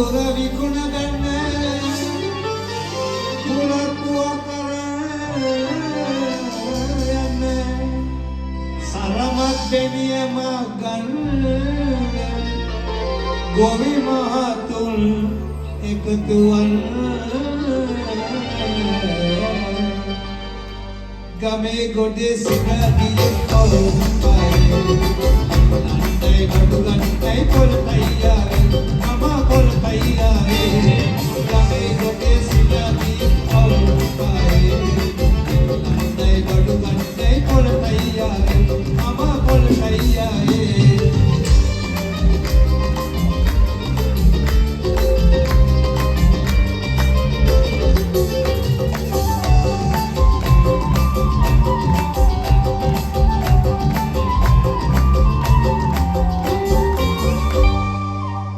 කඳුර විකුණ ගන්න කුලපුව කරයන්න සරමත් දෙවියම ගන්න ගොවි මහතුන් එකතු වන්න ගමේ ගොඩේ සිටගිය කවුරුයි නන්දේ නඩු ගන්නයි පොළපයියා මම පොළපයියා ගමේ ගොඩේ සිටගිය කවුරුයි නන්දේ නඩු ගන්නයි පොළපයියා මම පොළපයියා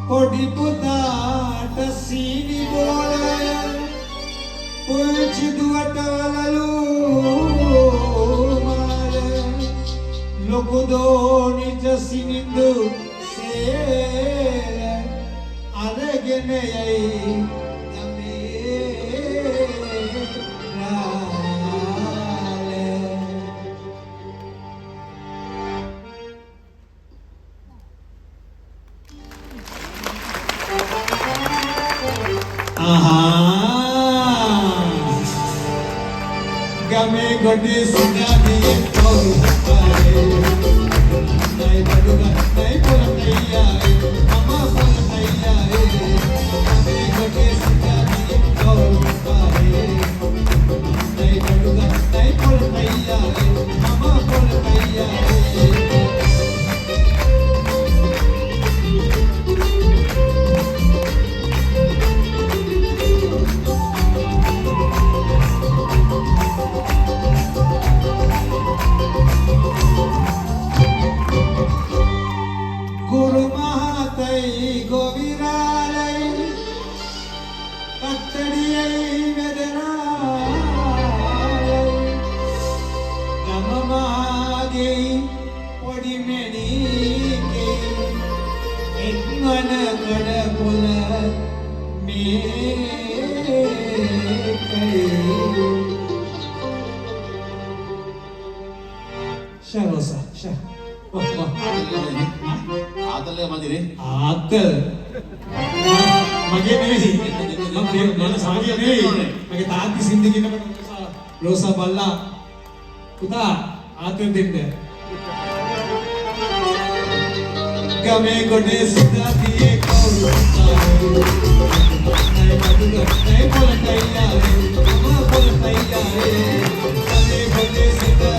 Podi putat sini bola puji duata lalu mala lokudoni jasinindu se aragene yai game game gode sidadiye kawurupaye nai baduga nai polaiya mama polaiya game gode sidadiye kawurupaye nai baduga nai polaiya mama polaiya Rosa, wah wah, ආතල් එක මදිනේ. ආතල්. මගේ නෙවෙයි. මම සාගිය නෙවෙයි. මගේ තාත්ති සින්දි කියනකොට Rosa බල්ලා පුතා ආතල් දෙන්න. ගමේ ගොඩේ සිතාතියේ කවුරුයි? නයි මදුග නයි පොළටයියා. මම පොළටයියා. ගමේ ගොඩේ සිතා